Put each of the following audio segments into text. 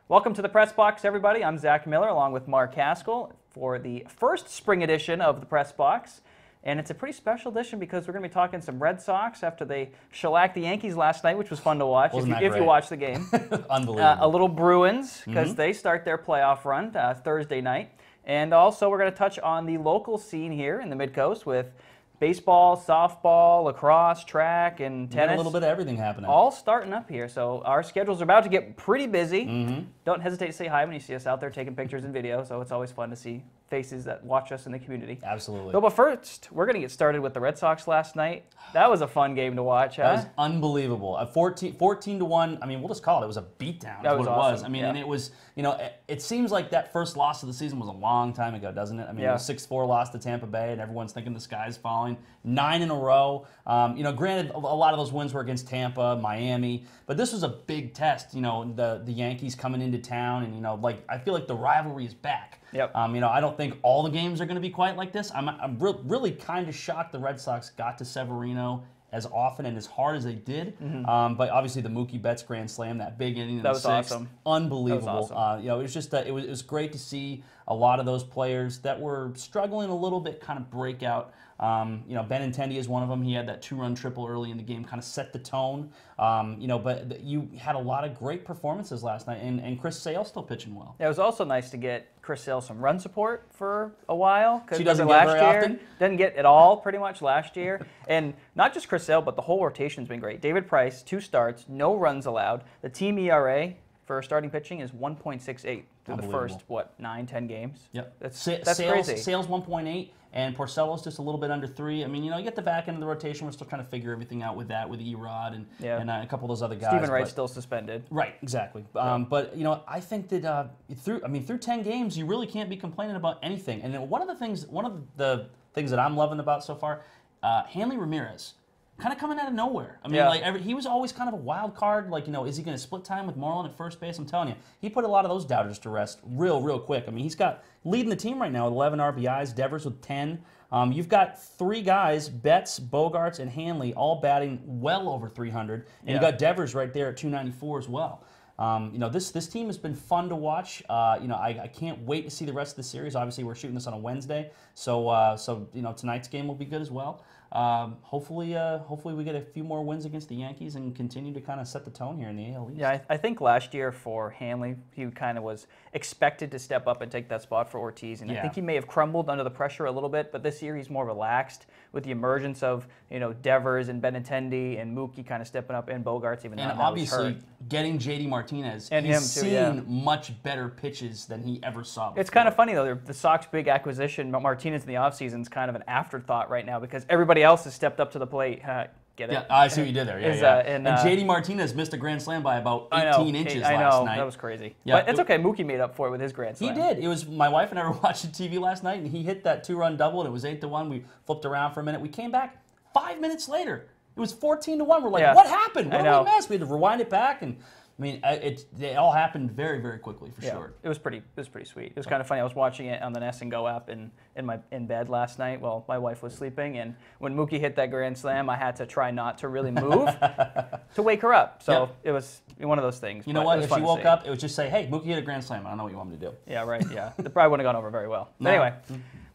Welcome to the Press Box, everybody. I'm Zach Miller along with Mark Haskell for the first spring edition of the Press Box. And it's a pretty special edition because we're going to be talking some Red Sox after they shellacked the Yankees last night, which was fun to watch if you watch the game. Unbelievable. A little Bruins because they start their playoff run Thursday night. And also we're going to touch on the local scene here in the Mid-Coast with baseball, softball, lacrosse, track, and tennis. A little bit of everything happening. All starting up here. So our schedules are about to get pretty busy. Don't hesitate to say hi when you see us out there taking pictures and video. So it's always fun to see faces that watch us in the community. Absolutely. So, but first, we're going to get started with the Red Sox last night. That was a fun game to watch, huh? That was unbelievable. 14-1, I mean, we'll just call it. It was a beatdown. That was what awesome. it was. I mean, and it was, it seems like that first loss of the season was a long time ago, doesn't it? I mean, it was 6-4 loss to Tampa Bay, and everyone's thinking the sky's falling. 9 in a row. Granted, a lot of those wins were against Tampa, Miami, but this was a big test. The Yankees coming into town, and I feel like the rivalry is back. Yep. I don't think all the games are going to be quite like this. I'm really kind of shocked the Red Sox got to Severino as often and as hard as they did. But obviously the Mookie Betts grand slam, that big inning in the sixth, awesome. Unbelievable. That was awesome. It was just it was great to see a lot of those players that were struggling a little bit kind of break out. Benintendi is one of them. He had that 2-run triple early in the game, kind of set the tone. But you had a lot of great performances last night, and Chris Sale still pitching well. Yeah, it was also nice to get Chris Sale some run support for a while. She doesn't get very often. Didn't get at all pretty much last year. And not just Chris Sale, but the whole rotation's been great. David Price, 2 starts, no runs allowed. The team ERA for starting pitching is 1.68 through the first, 9-10 games. Yep. That's crazy. Sales 1.8, and Porcello's just a little bit under 3. I mean, you get the back end of the rotation. We're still trying to figure everything out with that, with Erod and a couple of those other guys. Stephen Wright's still suspended. Right, exactly. But I think that through 10 games, you really can't be complaining about anything. And one of the things that I'm loving about so far, Hanley Ramirez. Kind of coming out of nowhere. I mean, he was always kind of a wild card. Is he going to split time with Moreland at first base? I'm telling you, he put a lot of those doubters to rest real quick. I mean, he's got leading the team right now with 11 RBIs, Devers with 10. You've got 3 guys, Betts, Bogarts, and Hanley, all batting well over 300. And you got Devers right there at 294 as well. This team has been fun to watch. I can't wait to see the rest of the series. Obviously, we're shooting this on a Wednesday, so tonight's game will be good as well. Hopefully we get a few more wins against the Yankees and continue to kind of set the tone here in the AL East. Yeah, I think last year for Hanley, he kind of was expected to step up and take that spot for Ortiz, and I think he may have crumbled under the pressure a little bit, but this year he's more relaxed with the emergence of Devers and Benintendi and Mookie kind of stepping up, and Bogarts even. And obviously getting JD Martinez, and he's seen much better pitches than he ever saw before. It's kind of funny though, the Sox big acquisition, Martinez in the offseason is kind of an afterthought right now because everybody else has stepped up to the plate. Get it? Yeah, I see what you did there. And JD Martinez missed a grand slam by about 18 inches last night. That was crazy. Yeah, but it's okay. Mookie made up for it with his grand slam. He did. It was my wife and I were watching TV last night, and he hit that 2-run double, and it was 8-1. We flipped around for a minute. We came back 5 minutes later. It was 14-1. We're like, what happened? What did we miss? We had to rewind it back, and I mean, it all happened very quickly for sure. It was pretty sweet. It was kind of funny. I was watching it on the Nest and Go app in bed last night while my wife was sleeping, and when Mookie hit that grand slam, I had to try not to really move to wake her up. So it was one of those things. You know what? If she woke up, it would just say, "Hey, Mookie hit a grand slam. I don't know what you want me to do." Yeah, right. Yeah, it probably wouldn't have gone over very well. But anyway.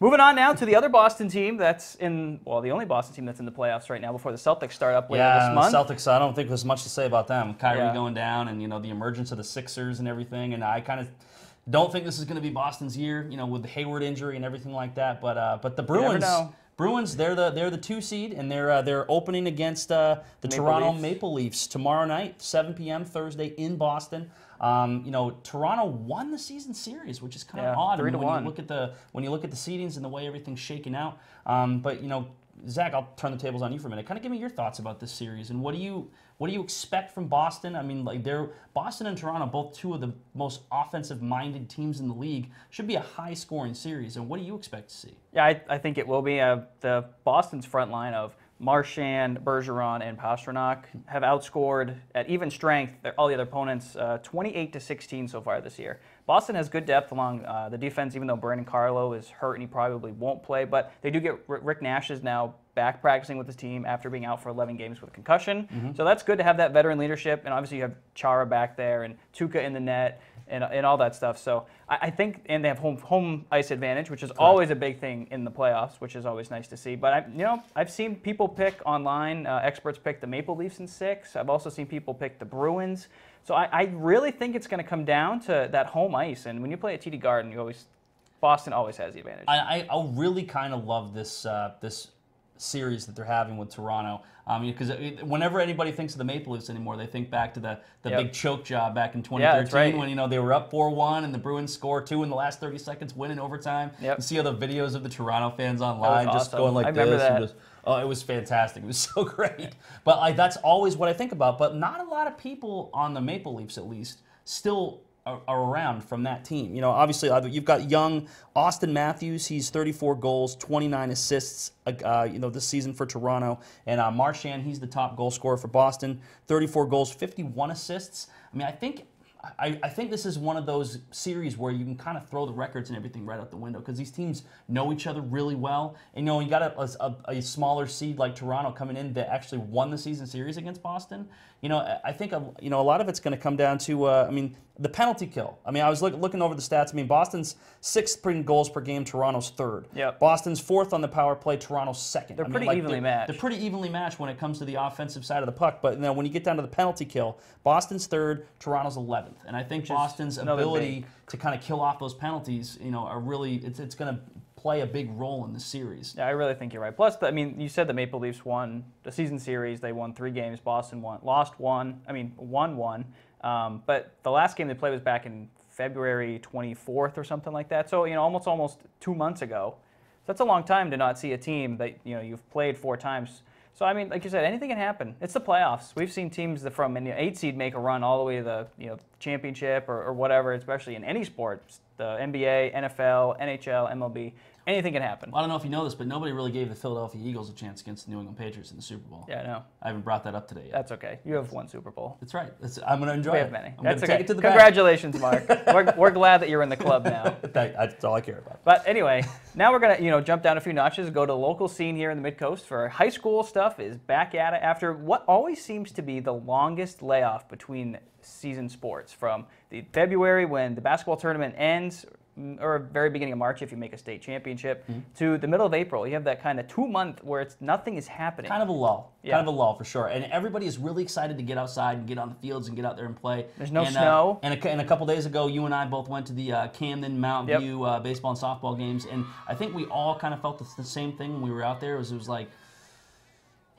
Moving on now to the other Boston team that's the only Boston team that's in the playoffs right now before the Celtics start up later this month. Yeah, Celtics, I don't think there's much to say about them. Kyrie going down and, the emergence of the Sixers and everything. And I kind of don't think this is going to be Boston's year, with the Hayward injury and everything like that. But the Bruins, they're the 2 seed, and they're opening against the Toronto Maple Leafs tomorrow night, 7 p.m. Thursday in Boston. Toronto won the season series, which is kind of odd. 3-1. When you look at the seedings and the way everything's shaking out. But Zach, I'll turn the tables on you for a minute. Kind of give me your thoughts about this series, and what do you expect from Boston? I mean, Boston and Toronto, both 2 of the most offensive-minded teams in the league, should be a high-scoring series. And what do you expect to see? Yeah, I think it will be. The Boston's front line of Marchand, Bergeron, and Pastrnak have outscored at even strength all the other opponents 28-16 so far this year. Boston has good depth along the defense, even though Brandon Carlo is hurt and he probably won't play. But they do get Rick Nash is now back practicing with his team after being out for 11 games with a concussion. So that's good to have that veteran leadership. And obviously you have Chara back there and Tuca in the net and all that stuff. So I think, and they have home ice advantage, which is always a big thing in the playoffs, which is always nice to see. But I've seen people pick online, experts pick the Maple Leafs in 6. I've also seen people pick the Bruins. So I really think it's going to come down to that home ice. And when you play at TD Garden, Boston always has the advantage. I really kind of love this this series that they're having with Toronto. Because whenever anybody thinks of the Maple Leafs anymore, they think back to the big choke job back in 2013 when they were up 4-1 and the Bruins score 2 in the last 30 seconds, win in overtime. You see all the videos of the Toronto fans online just going like this. It was fantastic. It was so great. But that's always what I think about. But not a lot of people on the Maple Leafs, at least, still are around from that team. Obviously, you've got young Austin Matthews. He's 34 goals, 29 assists, this season for Toronto. And Marchand, he's the top goal scorer for Boston, 34 goals, 51 assists. I think this is one of those series where you can kind of throw the records and everything right out the window because these teams know each other really well. And you got a smaller seed like Toronto coming in that actually won the season series against Boston. I think a lot of it's going to come down to the penalty kill. I was looking over the stats. Boston's 6th goals per game, Toronto's 3rd. Yep. Boston's 4th on the power play, Toronto's 2nd. They're pretty evenly matched. They're pretty evenly matched when it comes to the offensive side of the puck. But when you get down to the penalty kill, Boston's 3rd, Toronto's 11th. And I think Boston's ability to kind of kill off those penalties, are really it's going to play a big role in the series. Yeah, I really think you're right. Plus, you said the Maple Leafs won the season series. They won 3 games. Boston won 1. But the last game they played was back in February 24th or something like that. So, almost 2 months ago. So that's a long time to not see a team that, you've played 4 times. So, like you said, anything can happen. It's the playoffs. We've seen teams that from an 8 seed make a run all the way to the championship or whatever, especially in any sport, the NBA, NFL, NHL, MLB. Anything can happen. Well, I don't know if you know this, but nobody really gave the Philadelphia Eagles a chance against the New England Patriots in the Super Bowl. Yeah, I know. I haven't brought that up today yet. That's okay. You have 1 Super Bowl. That's right. I'm going to enjoy it. We have many. That's okay. Take it to the Congratulations, Mark. We're glad that you're in the club now. That's all I care about. But anyway, now we're going to jump down a few notches, go to the local scene here in the Mid-Coast for high school stuff is back at it after what always seems to be the longest layoff between season sports from the February when the basketball tournament ends or very beginning of March if you make a state championship, to the middle of April. You have that kind of 2-month where nothing is happening. Kind of a lull. Yeah. Kind of a lull for sure. And everybody is really excited to get outside and get on the fields and get out there and play. There's no snow. And a couple days ago, you and I both went to the Camden Mountain View baseball and softball games, and I think we all kind of felt the same thing when we were out there. It was like,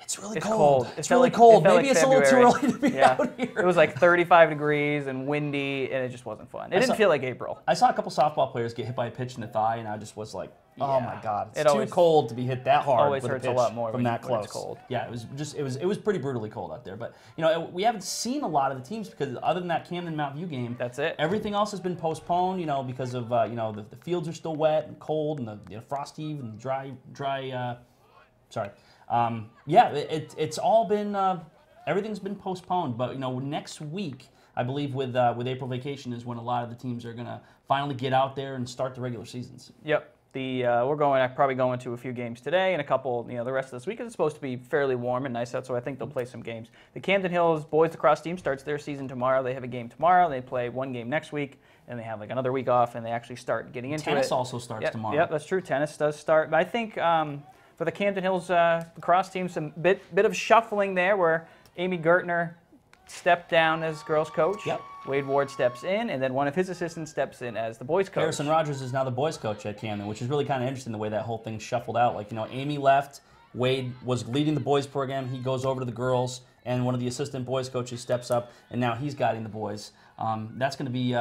it's really cold. It's really cold. Maybe it's a little too early to be out here. It was like 35 degrees and windy, and it just wasn't fun. It didn't feel like April. I saw a couple softball players get hit by a pitch in the thigh, and I just was like, oh my God. It's too cold to be hit that hard always with hurts a pitch a lot more from that close. When it's cold. Yeah, it was pretty brutally cold out there. But we haven't seen a lot of the teams because other than that Camden Mount View game, that's it. Everything else has been postponed, because of the fields are still wet and cold and the frost heave and dry. It's all been everything's been postponed. But next week, I believe with April vacation is when a lot of the teams are gonna finally get out there and start the regular seasons. Yep. We're probably going to a few games today and a couple, the rest of this week. It's supposed to be fairly warm and nice out, so I think they'll play some games. The Camden Hills boys lacrosse team starts their season tomorrow. They have a game tomorrow. They play 1 game next week, and they have another week off, and they actually start getting into Tennis also starts tomorrow. Yep, that's true. Tennis does start. But I think for the Camden Hills lacrosse team, some bit of shuffling there where Amy Gertner stepped down as girls coach. Yep. Wade Ward steps in, and then one of his assistants steps in as the boys coach. Harrison Rogers is now the boys coach at Camden, which is really kind of interesting the way that whole thing shuffled out. Like, Amy left, Wade was leading the boys program, he goes over to the girls, and one of the assistant boys coaches steps up, and now he's guiding the boys. That's going to be,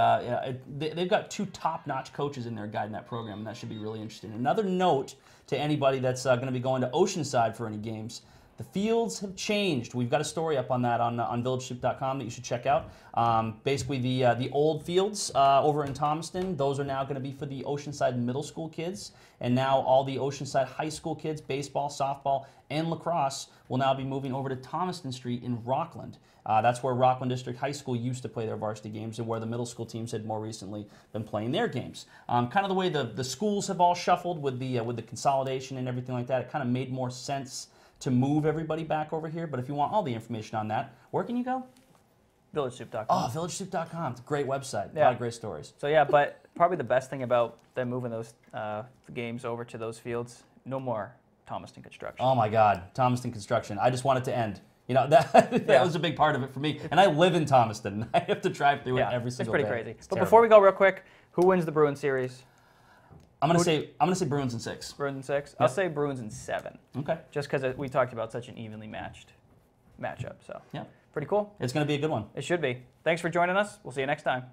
they've got 2 top-notch coaches in there guiding that program, and that should be really interesting. Another note to anybody that's going to be going to Oceanside for any games, The fields have changed. We've got a story up on that on villagesoup.com that you should check out. Basically, the old fields over in Thomaston, those are now going to be for the Oceanside middle school kids. And now all the Oceanside high school kids, baseball, softball, and lacrosse will now be moving over to Thomaston Street in Rockland. That's where Rockland District High School used to play their varsity games and where the middle school teams had more recently been playing their games. Kind of the way the schools have all shuffled with the consolidation and everything like that, it kind of made more sense to move everybody back over here. But if you want all the information on that, where can you go? VillageSoup.com. Oh, VillageSoup.com. It's a great website. Yeah. A lot of great stories. So yeah, but probably the best thing about them moving those the games over to those fields, no more Thomaston construction. Oh my God, Thomaston construction. I just want it to end. You know, that was a big part of it for me. And I live in Thomaston. I have to drive through it every single day. It's pretty crazy. But terrible. before we go real quick, who wins the Bruins series? I'm gonna say Bruins in 6. Bruins in 6? Yep. I'll say Bruins in 7. Okay. Just because we talked about such an evenly matched matchup. So yeah, pretty cool. It's gonna be a good one. It should be. Thanks for joining us. We'll see you next time.